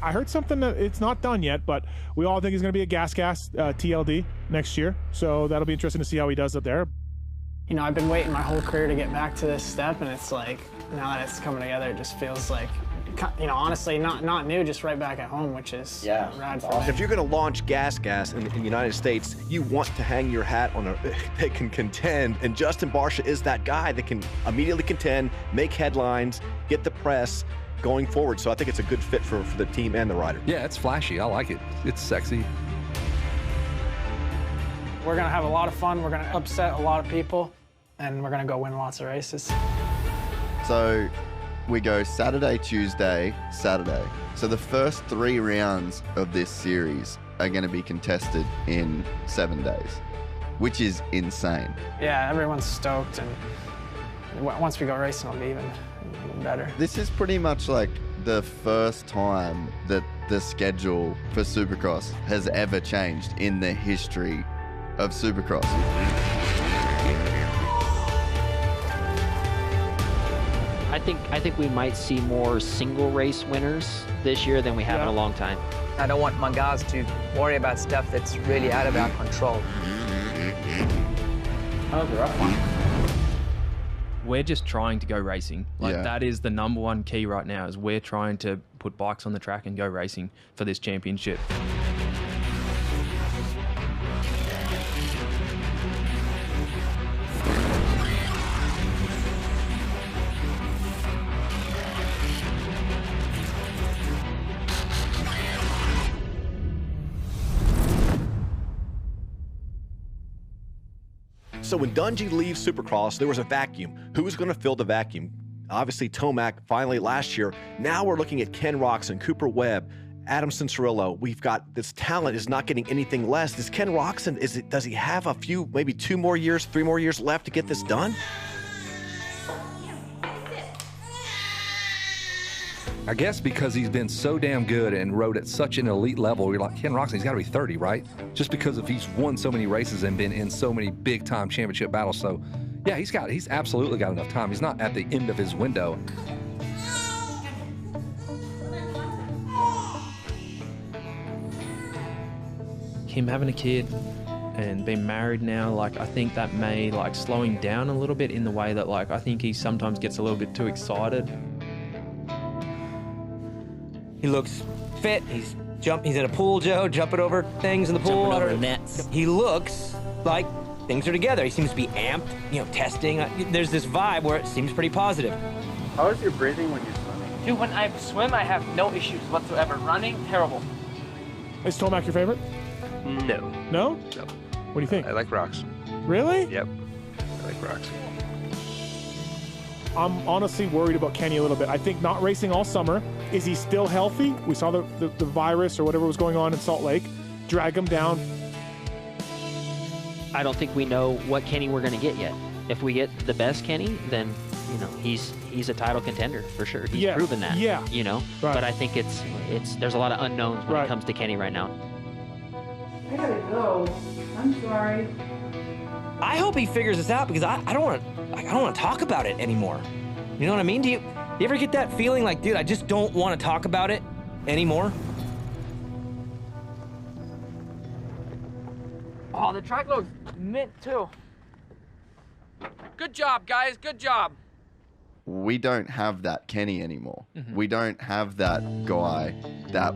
I heard something that it's not done yet, but we all think he's going to be a gas TLD next year. So that'll be interesting to see how he does up there. You know, I've been waiting my whole career to get back to this step, and it's like, now that it's coming together, it just feels like, you know, honestly, not new, just right back at home, which is rad for me. If you're going to launch gas in the United States, you want to hang your hat on that can contend, and Justin Barcia is that guy that can immediately contend, make headlines, get the press going forward. So I think it's a good fit for the team and the rider. Yeah, it's flashy. I like it. It's sexy. We're going to have a lot of fun. We're going to upset a lot of people, and we're going to go win lots of races. So we go Saturday, Tuesday, Saturday. So the first 3 rounds of this series are going to be contested in 7 days, which is insane. Yeah, everyone's stoked, and once we go racing, it'll be even better. This is pretty much like the first time that the schedule for Supercross has ever changed in the history of Supercross. I think we might see more single race winners this year than we have in a long time. I don't want my guys to worry about stuff that's really out of our control. That was a rough one. We're just trying to go racing. That is the #1 key right now, is we're trying to put bikes on the track and go racing for this championship. So when Dungey leaves Supercross, there was a vacuum. Who's going to fill the vacuum? Obviously, Tomac finally last year. Now we're looking at Ken Roczen, Cooper Webb, Adam Cincerillo. We've got this talent is not getting anything less. Does Ken Roczen, does he have a few, maybe 2 more years, 3 more years left to get this done? I guess because he's been so damn good and rode at such an elite level, you're like, Ken Roczen, he's got to be 30, right? Just because of he's won so many races and been in so many big-time championship battles. So, yeah, he's absolutely got enough time. He's not at the end of his window. Him having a kid and being married now, like, I think that may, like, slow him down a little bit in the way that, like, I think he sometimes gets a little bit too excited. He looks fit. He's in a pool, Joe, jumping over things in the pool. Jumping over nets. He looks like things are together. He seems to be amped, you know, testing. There's this vibe where it seems pretty positive. How is your breathing when you're swimming? Dude, when I swim, I have no issues whatsoever. Running, terrible. Is Tomac your favorite? No. No? No. What do you think? I like Roczen. Really? Yep. I like Roczen. I'm honestly worried about Kenny a little bit. I think not racing all summer. Is he still healthy? We saw the virus or whatever was going on in Salt Lake drag him down. I don't think we know what Kenny we're going to get yet. If we get the best Kenny, then, you know, he's a title contender for sure. He's proven that. Yeah. You know, right. But I think there's a lot of unknowns when it comes to Kenny right now. I gotta go. I'm sorry. I hope he figures this out because I don't want to talk about it anymore. You know what I mean? Do you ever get that feeling like, dude, I just don't want to talk about it anymore? Oh, the track looks mint too. Good job, guys. Good job. We don't have that Kenny anymore. We don't have that guy that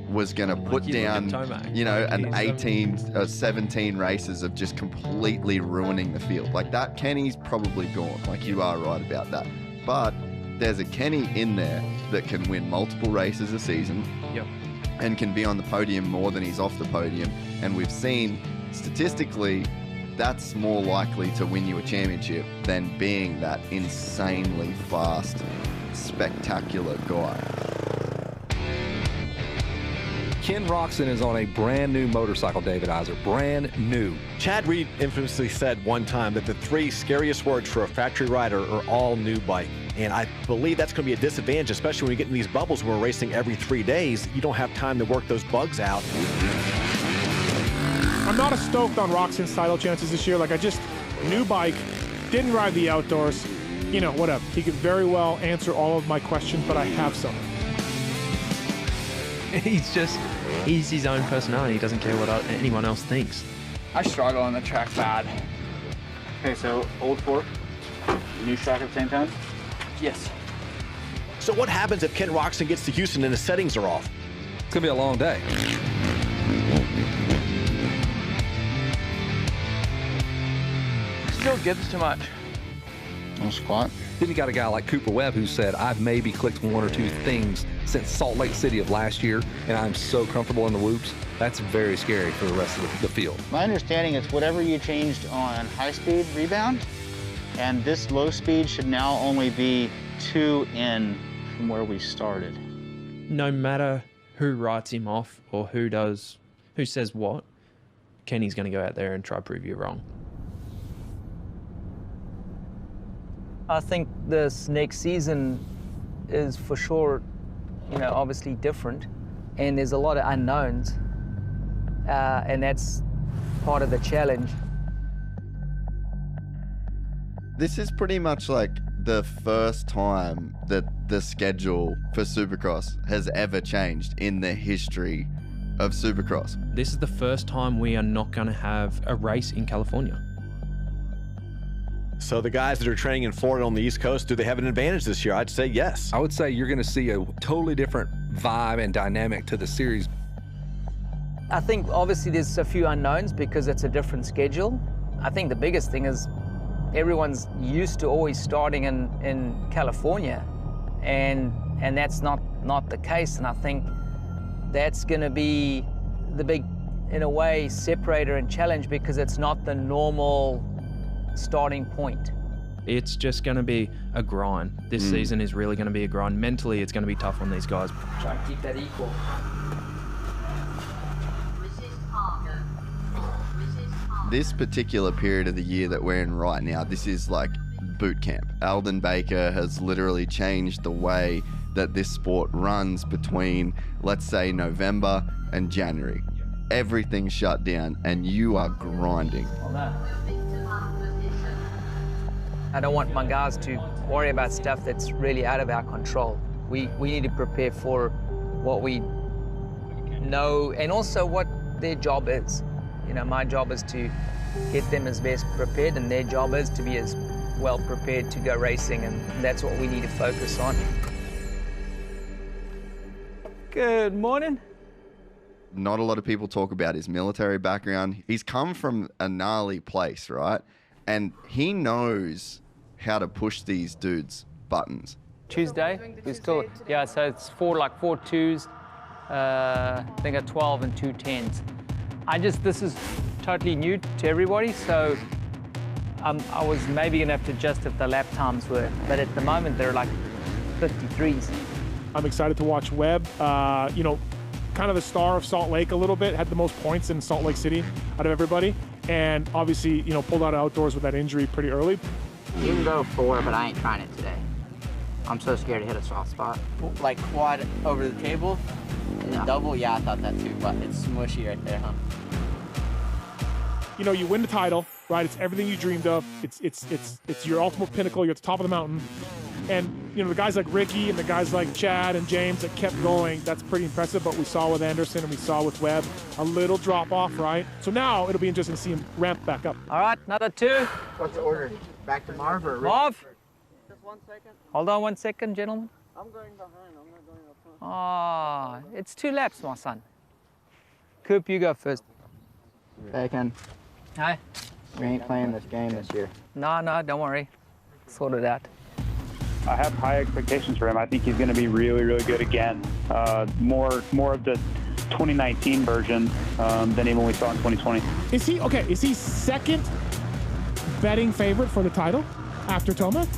was going to put down, you know, an 18 or 17 races of just completely ruining the field. Like, that Kenny's probably gone. Like, you are right about that. But there's a Kenny in there that can win multiple races a season. Yep. And can be on the podium more than he's off the podium. And we've seen statistically that's more likely to win you a championship than being that insanely fast, spectacular guy. Ken Roczen is on a brand new motorcycle, David Iser, brand new. Chad Reed infamously said one time that the 3 scariest words for a factory rider are all new bike. And I believe that's going to be a disadvantage, especially when you get in these bubbles where we're racing every 3 days. You don't have time to work those bugs out. I'm not as stoked on Roczen's title chances this year. Like, new bike, didn't ride the outdoors. You know, whatever. He could very well answer all of my questions, but I have some. He's his own personality. He doesn't care what anyone else thinks. I struggle on the track bad. Okay, so old fork, new track at the same time? Yes. So what happens if Ken Roczen gets to Houston and the settings are off? It's going to be a long day. Still gives too much. No squat. Then you got a guy like Cooper Webb who said, I've maybe clicked one or two things since Salt Lake City of last year, and I'm so comfortable in the whoops. That's very scary for the rest of the field. My understanding is whatever you changed on high-speed rebound, and this low speed should now only be 2 in from where we started. No matter who writes him off or who says what, Kenny's going to go out there and try to prove you wrong. I think this next season is for sure, obviously different, and there's a lot of unknowns, and that's part of the challenge. This is pretty much like the first time that the schedule for Supercross has ever changed in the history of Supercross. This is the first time we are not going to have a race in California. So the guys that are training in Florida on the East Coast, do they have an advantage this year? I'd say yes. I would say you're going to see a totally different vibe and dynamic to the series. I think obviously there's a few unknowns because it's a different schedule. I think the biggest thing is everyone's used to always starting in California, and that's not the case. And I think that's going to be the big, in a way, separator and challenge because it's not the normal starting point. It's just going to be a grind. This season is really going to be a grind. Mentally, it's going to be tough on these guys. Try to keep that equal. This particular period of the year that we're in right now, this is like boot camp. Alden Baker has literally changed the way that this sport runs between, let's say, November and January. Everything's shut down and you are grinding. I don't want my guys to worry about stuff that's really out of our control. We need to prepare for what we know and also what their job is. My job is to get them as best prepared, and their job is to be as well prepared to go racing, and that's what we need to focus on. Good morning. Not a lot of people talk about his military background. He's come from a gnarly place, right? And he knows how to push these dudes' buttons. Tuesday, we still, so it's four 2s, I think a 12 and 2 10s. This is totally new to everybody, so I was maybe gonna have to adjust if the lap times were, but at the moment they're like 53s. I'm excited to watch Webb. Kind of the star of Salt Lake a little bit, had the most points in Salt Lake City out of everybody, and obviously, pulled out of outdoors with that injury pretty early. You can go 4, but I ain't trying it today. I'm so scared to hit a soft spot. Like quad over the table, and Yeah. double, yeah, I thought that too, but it's smushy right there, huh? You win the title, right? It's everything you dreamed of. It's your ultimate pinnacle. You're at the top of the mountain. And, the guys like Ricky and the guys like Chad and James that kept going, that's pretty impressive. But we saw with Anderson and we saw with Webb a little drop off, right? So now it'll be interesting to see him ramp back up. All right, another 2. What's the order? Back to Marv or Rick? Marv? Just 1 second. Hold on 1 second, gentlemen. I'm going behind. I'm not going up front. It's 2 laps, my son. Coop, you go first. Hey, Ken. Hi. We ain't playing this game this year. No, don't worry. Sort it out. I have high expectations for him. I think he's going to be really, really good again. More of the 2019 version than even we saw in 2020. Is he second betting favorite for the title after Tomac?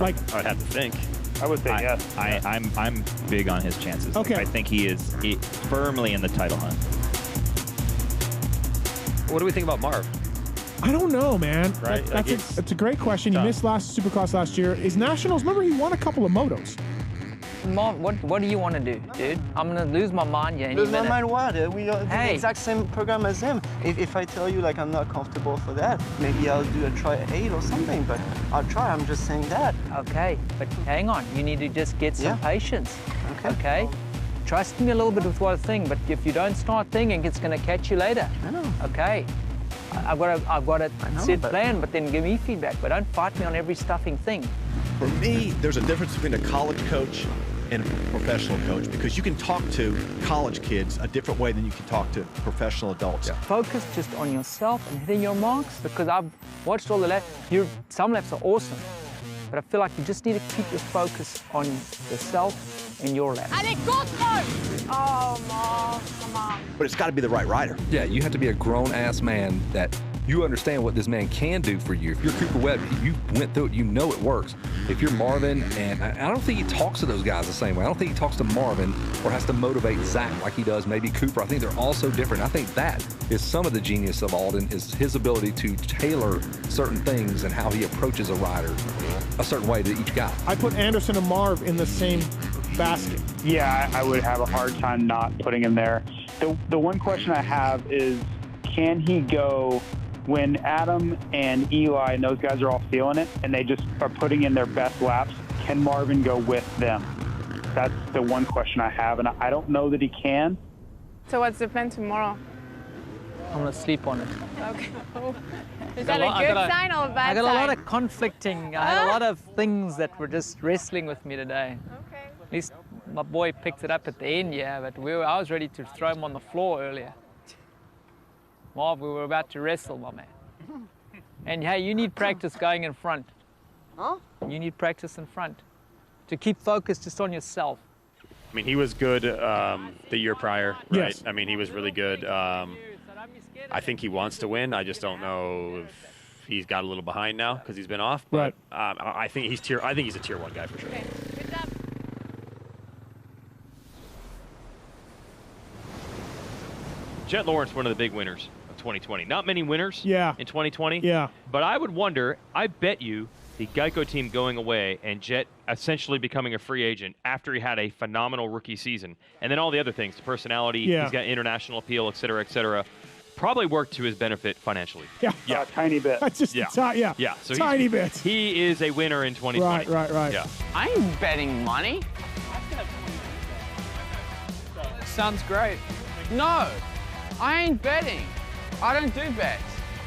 I'd have to think. I would say yes. I'm big on his chances. Okay. I think he is firmly in the title hunt. What do we think about Marv? I don't know, man. Right? It's a great question. He missed Supercross last year. His Nationals, remember he won a couple of motos. Mom, what do you want to do, dude? I'm going to lose my mind any minute. Lose my mind what? We are Hey. the exact same program as him. If I tell you I'm not comfortable for that, maybe I'll do a try 8 or something, but I'll try. I'm just saying that. Okay, but hang on. You need to just get some patience. Okay? trust me a little bit with one thing, but if you don't start thinking, it's going to catch you later. I know. Okay. I've got a set plan, but then give me feedback, but don't fight me on every stuffing thing. For me, there's a difference between a college coach and a professional coach, because you can talk to college kids a different way than you can talk to professional adults. Yeah. Focus just on yourself and hitting your marks, because I've watched all the laps. Some laps are awesome, but I feel like you just need to keep your focus on yourself and your lap. Allez, contre! Oh, Mom, come on. But it's got to be the right rider. Yeah, you have to be a grown-ass man that you understand what this man can do for you. If you're Cooper Webb, you went through it, you know it works. If you're Marvin, and I don't think he talks to those guys the same way. I don't think he talks to Marvin or has to motivate Zach like he does maybe Cooper. I think they're all so different. I think that is some of the genius of Alden, is his ability to tailor certain things and how he approaches a rider a certain way to each guy. I put Anderson and Marv in the same basket. Yeah, I would have a hard time not putting him there. The one question I have is, can he go when Adam and Eli and those guys are all feeling it and they just are putting in their best laps? Can Marvin go with them? That's the one question I have, and I don't know that he can. So what's the plan tomorrow? I'm going to sleep on it. Okay. Is that a good sign or a bad sign? I got a lot of conflicting. I had a lot of things that were just wrestling with me today. Okay. At least my boy picked it up at the end, yeah, but I was ready to throw him on the floor earlier. Marv, we were about to wrestle, my man. And hey, you need practice going in front. Huh? You need practice in front to keep focused just on yourself. I mean, he was good the year prior, right? Yes. I mean, he was really good. I think he wants to win. I just don't know if he's got a little behind now because he's been off. But right. I think he's a tier 1 guy for sure. Okay. Good job. Jet Lawrence, one of the big winners of 2020. Not many winners in 2020. Yeah. But I would wonder, I bet you the Geico team going away and Jet essentially becoming a free agent after he had a phenomenal rookie season, and then all the other things, the personality, he's got international appeal, et cetera, probably worked to his benefit financially. Yeah. A tiny bit. That's just Yeah. So tiny bit. He is a winner in 2020. Right. Yeah. I ain't betting money. Sounds great. No, I ain't betting. I don't do bets.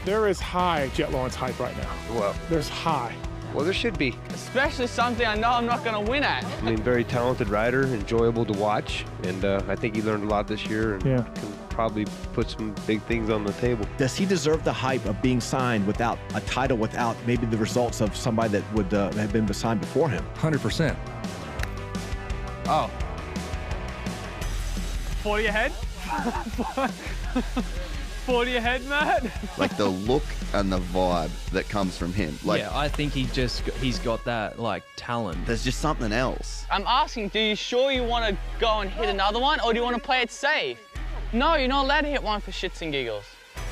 There is high Jet Lawrence hype right now. Well, there's high. Well, there should be. Especially something I know I'm not going to win at. I mean, very talented rider, enjoyable to watch, and I think he learned a lot this year and can probably put some big things on the table. Does he deserve the hype of being signed without a title, without maybe the results of somebody that would have been signed before him? 100%. Oh. 40 ahead? 40 ahead, Matt? Like the look and the vibe that comes from him. Like, yeah, I think he's got that like talent. There's just something else. I'm asking, do you sure you want to go and hit another one, or do you want to play it safe? No, you're not allowed to hit one for shits and giggles.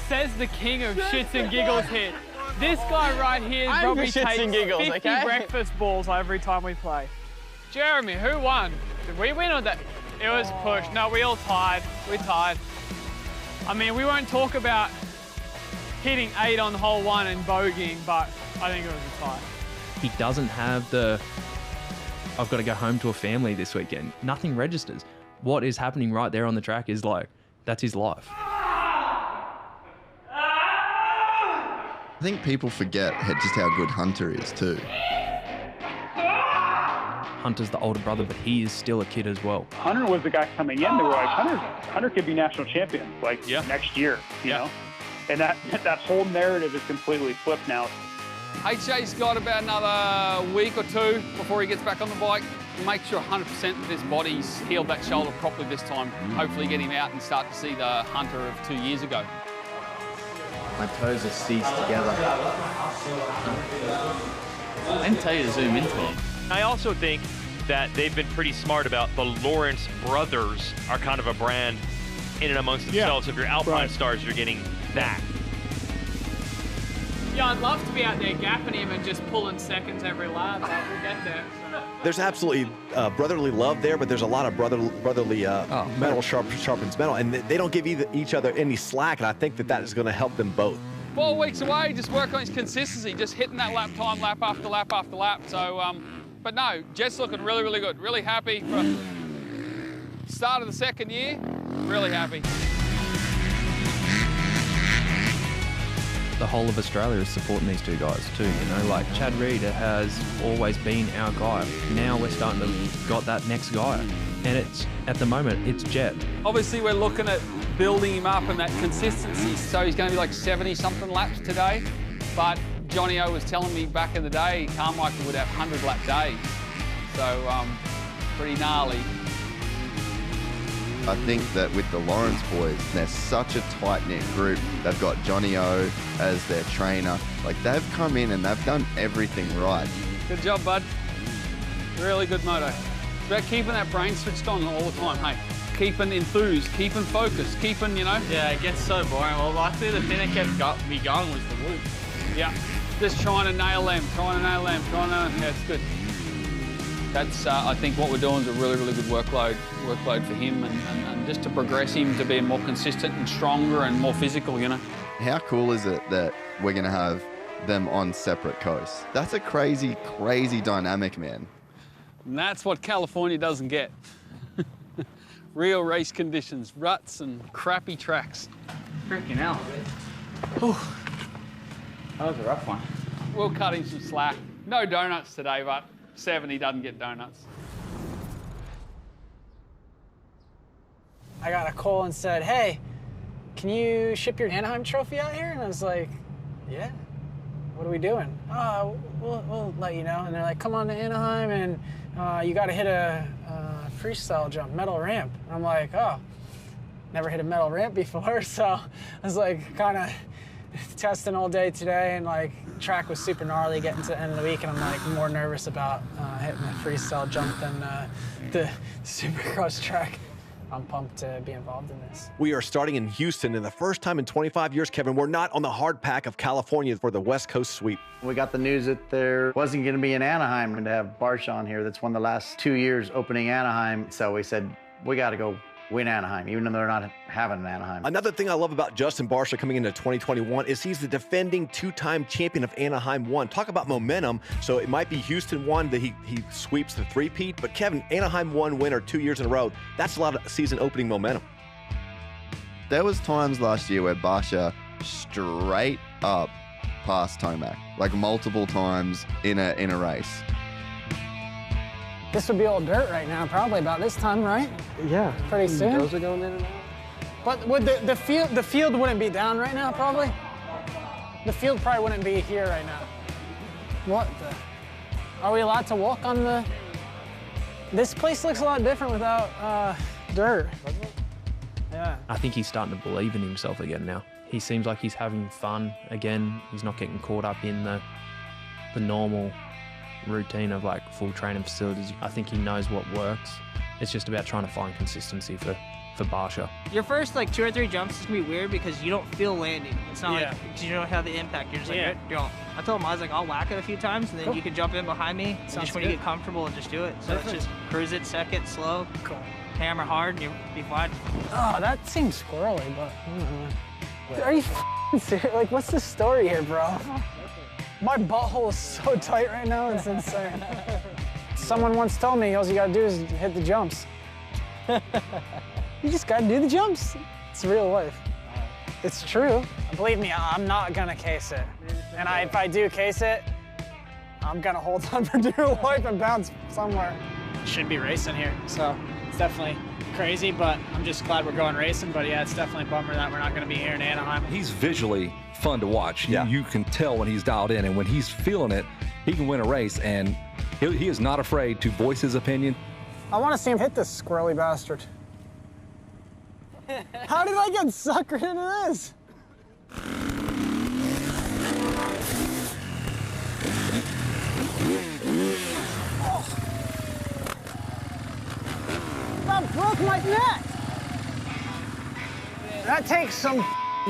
Says the king of shits and giggles hit. This guy right here I'm probably for shits takes and giggles, 50 okay? breakfast balls every time we play. Jeremy, who won? Did we win or that? It was pushed. No, we all tied. We tied. I mean, we won't talk about hitting 8 on hole 1 and bogeying, but I think it was a tie. He doesn't have the, I've got to go home to a family this weekend. Nothing registers. What is happening right there on the track is like, that's his life. I think people forget just how good Hunter is too. Hunter's the older brother, but he is still a kid as well. Hunter was the guy coming in. They were like, Hunter could be national champion next year, you know? And that whole narrative is completely flipped now. HJ's got about another week or 2 before he gets back on the bike. Make sure 100% that his body's healed that shoulder properly this time. Hopefully get him out and start to see the Hunter of 2 years ago. My toes are seized together. I didn't tell you to zoom into him. I also think that they've been pretty smart about the Lawrence brothers are kind of a brand in and amongst themselves. If you're Alpine stars, you're getting that. Yeah, I'd love to be out there gapping him and just pulling seconds every lap, but we'll get there. There's absolutely brotherly love there, but there's a lot of brotherly metal sharpens metal, and they don't give each other any slack, and I think that is going to help them both. 4 weeks away, just work on his consistency, just hitting that lap time, lap after lap after lap. So, but no, Jet's looking really, really good. Really happy. start of the second year, really happy. The whole of Australia is supporting these two guys too, you know, like Chad Reed has always been our guy. Now we're starting to got that next guy, and it's, at the moment, it's Jet. Obviously we're looking at building him up and that consistency, so he's going to be like 70-something laps today, but Johnny O was telling me back in the day Carmichael would have 100-lap days, so pretty gnarly. I think that with the Lawrence boys, they're such a tight-knit group. They've got Johnny O as their trainer. Like, they've come in and they've done everything right. Good job, bud. Really good moto. It's about keeping that brain switched on all the time, hey? Keeping enthused, keeping focused, keeping, you know? Yeah, it gets so boring. Well, luckily the thing that kept me going was the loop. Yeah, just trying to nail them, yeah, it's good. That's, I think what we're doing is a really, really good workload for him and just to progress him to be more consistent and stronger and more physical, you know. How cool is it that we're going to have them on separate coasts? That's a crazy, crazy dynamic, man. And that's what California doesn't get. Real race conditions, ruts and crappy tracks. Freaking hell. Whew. That was a rough one. We'll cut him some slack. No donuts today, but 70 doesn't get donuts. I got a call and said, hey, can you ship your Anaheim trophy out here? And I was like, yeah. What are we doing? Oh, we'll let you know. And they're like, come on to Anaheim and you got to hit a freestyle jump, metal ramp. And I'm like, oh, never hit a metal ramp before. So I was like kind of testing all day today, and like track was super gnarly getting to the end of the week, and I'm like more nervous about hitting a freestyle jump than the Supercross track. I'm pumped to be involved in this. We are starting in Houston, and the first time in 25 years, Kevin, we're not on the hard pack of California for the West Coast sweep. We got the news that there wasn't going to be in Anaheim, and to have Barsha on here, that's won the last 2 years opening Anaheim. So we said, we got to go win Anaheim, even though they're not having an Anaheim. Another thing I love about Justin Barsha coming into 2021 is he's the defending two-time champion of Anaheim 1. Talk about momentum. So it might be Houston 1 that he sweeps the three-peat, but Kevin, Anaheim 1 winner 2 years in a row, that's a lot of season opening momentum. There was times last year where Barsha straight up passed Tomac, like multiple times in a race. This would be all dirt right now, probably about this time, right? Yeah. Pretty soon. Those are going in and out. But would the field wouldn't be down right now, probably? The field probably wouldn't be here right now. What the? Are we allowed to walk on the... This place looks a lot different without dirt. Yeah. I think he's starting to believe in himself again now. He seems like he's having fun again. He's not getting caught up in the normal routine of like full training facilities. I think he knows what works. It's just about trying to find consistency for Barsha. Your first like 2 or 3 jumps is gonna be weird because you don't feel landing. It's not like because you don't have the impact. You're just like, don't. I told him, I was like, I'll whack it a few times and then you can jump in behind me. Just when you get comfortable and just do it. So it's just cruise it, second, slow, hammer hard, and you'll be fine. Oh, that seems squirrely, but I don't know. Are you f***ing serious? Like, what's the story here, bro? My butthole is so tight right now, it's insane. Someone once told me all you gotta do is hit the jumps. You just gotta do the jumps. It's real life. It's true. Believe me, I'm not gonna case it. And if I do case it, I'm gonna hold on for dear life and bounce somewhere. Should be racing here, so it's definitely crazy, but I'm just glad we're going racing. But yeah, it's definitely a bummer that we're not gonna be here in Anaheim. He's visually fun to watch. Yeah. You can tell when he's dialed in, and when he's feeling it, he can win a race, and he is not afraid to voice his opinion. I want to see him hit this squirrely bastard. How did I get suckered into this? That broke my neck. That takes some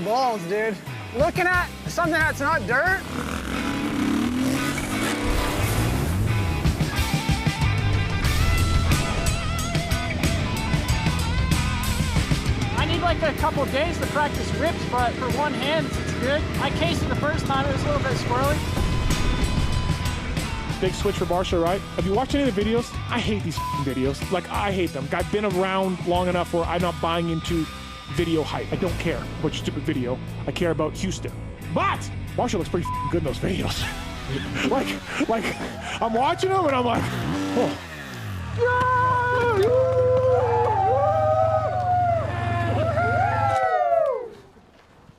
balls, dude. Looking at something that's not dirt. I need like a couple days to practice rips, but for one hand, it's good. I cased it the first time, it was a little bit squirrely. big switch for Barsha, right? Have you watched any of the videos? I hate these videos. Like, I hate them. I've been around long enough where I'm not buying into video hype. I don't care about your stupid video. I care about Houston. But Barsha looks pretty good in those videos. like, I'm watching them and I'm like, oh.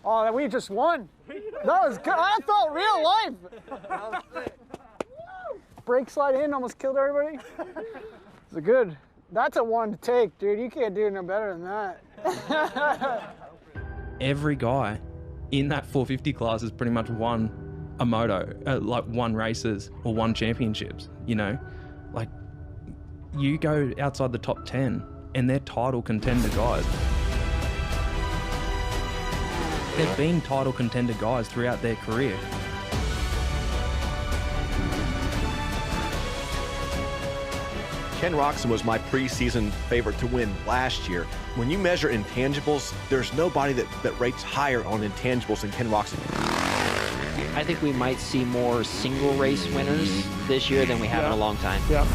Oh, we just won. That was good. I felt real life. Brake slide in, almost killed everybody. It's good. That's a one to take, dude. You can't do no better than that. Every guy in that 450 class has pretty much won a moto, like won races or won championships, you know? Like, you go outside the top 10 and they're title contender guys. They've been title contender guys throughout their career. Ken Roczen was my preseason favorite to win last year. When you measure intangibles, there's nobody that rates higher on intangibles than Ken Roczen. I think we might see more single race winners this year than we have in a long time. Yeah.